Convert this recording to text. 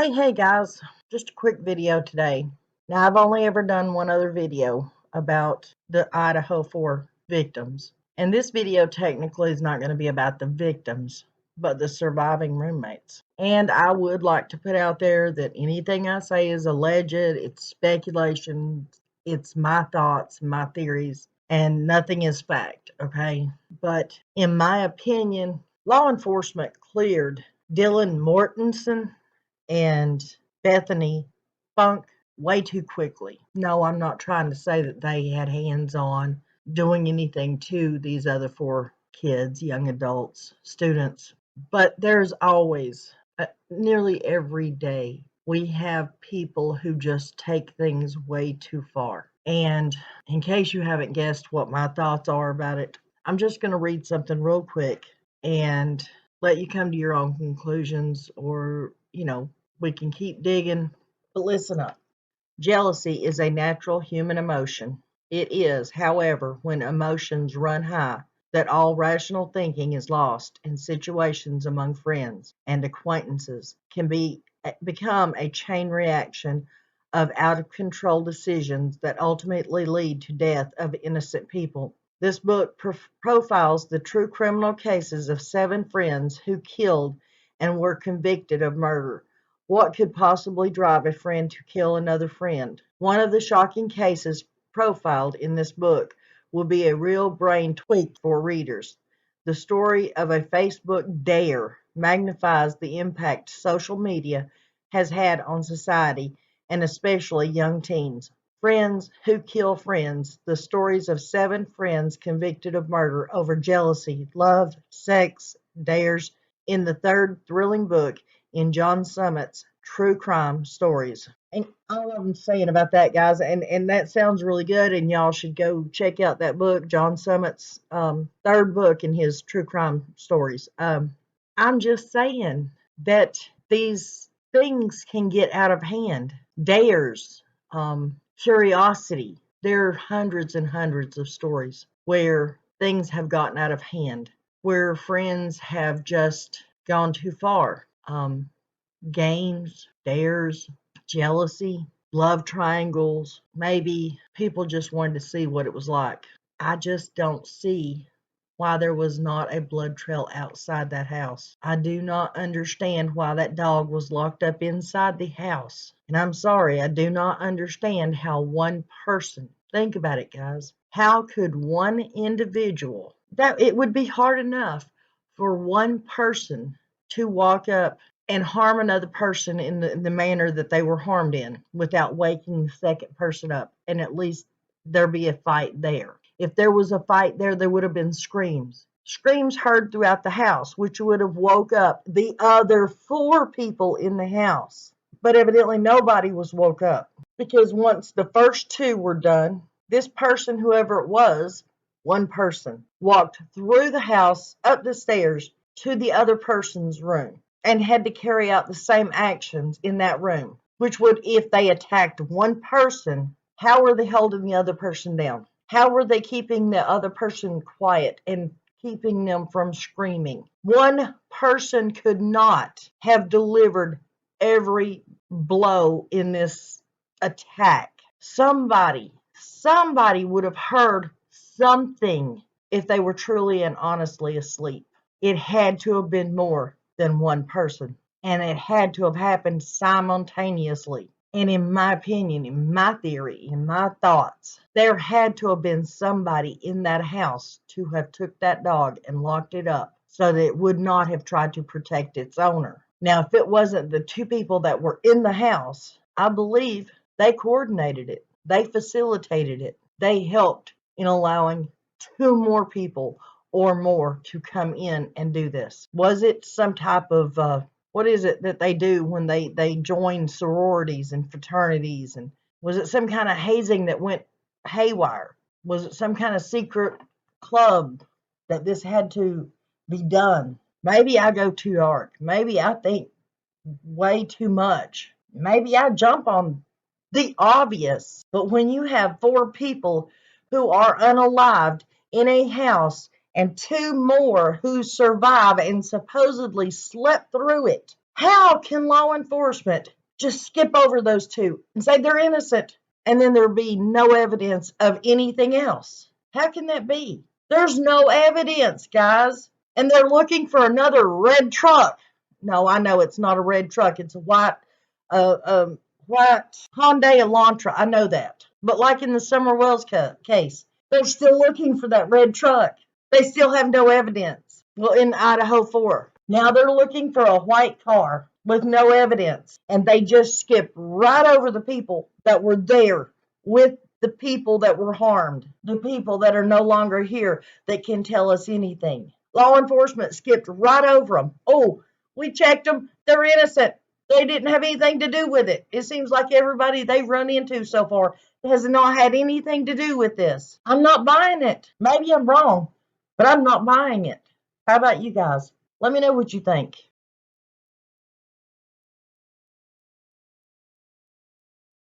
Hey guys, just a quick video today. Now I've only ever done one other video about the Idaho 4 victims. And this video technically is not going to be about the victims, but the surviving roommates. And I would like to put out there that anything I say is alleged, it's speculation, it's my thoughts, my theories, and nothing is fact, okay? But in my opinion, law enforcement cleared Dylan Mortensen and Bethany Funk way too quickly. No, I'm not trying to say that they had hands on doing anything to these other 4 kids, young adults, students. But there's always, nearly every day, we have people who just take things way too far. And in case you haven't guessed what my thoughts are about it, I'm just going to read something real quick and let you come to your own conclusions, or, we can keep digging. But listen up. Jealousy is a natural human emotion. It is, however, when emotions run high, that all rational thinking is lost, and situations among friends and acquaintances can become a chain reaction of out-of-control decisions that ultimately lead to death of innocent people. This book profiles the true criminal cases of 7 friends who killed and were convicted of murder. What could possibly drive a friend to kill another friend? One of the shocking cases profiled in this book will be a real brain tweak for readers. The story of a Facebook dare magnifies the impact social media has had on society, and especially young teens. Friends who kill friends. The stories of 7 friends convicted of murder over jealousy, love, sex, dares, in the 3rd thrilling book in John Summit's True Crime Stories. And all I'm saying about that, guys, and that sounds really good, and y'all should go check out that book, John Summit's 3rd book in his True Crime Stories. I'm just saying that these things can get out of hand. Dares, curiosity. There are hundreds and hundreds of stories where things have gotten out of hand, where friends have just gone too far. Games, dares, jealousy, love triangles. Maybe people just wanted to see what it was like. I just don't see why there was not a blood trail outside that house. I do not understand why that dog was locked up inside the house. And I'm sorry, I do not understand how one person, think about it, guys, how could one individual, that it would be hard enough for one person to walk up and harm another person in the manner that they were harmed in without waking the second person up, and at least there be a fight there. If there was a fight there, there would have been screams. Screams heard throughout the house, which would have woke up the other 4 people in the house. But evidently nobody was woke up, because once the first 2 were done, this person, whoever it was, one person, walked through the house, up the stairs, to the other person's room, and had to carry out the same actions in that room, which would, if they attacked one person, how were they holding the other person down? How were they keeping the other person quiet and keeping them from screaming? One person could not have delivered every blow in this attack. Somebody would have heard something if they were truly and honestly asleep. It had to have been more than one person, and it had to have happened simultaneously. And in my opinion, in my theory, in my thoughts, there had to have been somebody in that house to have took that dog and locked it up so that it would not have tried to protect its owner. Now, if it wasn't the 2 people that were in the house, I believe they coordinated it. They facilitated it. They helped in allowing 2 more people or more to come in and do this. Was it some type of what is it that they do when they join sororities and fraternities? And was it some kind of hazing that went haywire? Was it some kind of secret club that this had to be done? Maybe I go too dark. Maybe I think way too much. Maybe I jump on the obvious. But when you have 4 people who are unalived in a house, and 2 more who survive and supposedly slept through it, How can law enforcement just skip over those two and say they're innocent and then there be no evidence of anything else? How can that be? There's no evidence, guys. And they're looking for another red truck. No, I know it's not a red truck. It's a white Hyundai Elantra. I know that. But like in the Summer Wells case, they're still looking for that red truck. They still have no evidence. Well, in Idaho 4, now they're looking for a white car with no evidence. And they just skipped right over the people that were there with the people that were harmed, the people that are no longer here that can tell us anything. Law enforcement skipped right over them. Oh, we checked them. They're innocent. They didn't have anything to do with it. It seems like everybody they've run into so far has not had anything to do with this. I'm not buying it. Maybe I'm wrong, but I'm not buying it. How about you guys? Let me know what you think.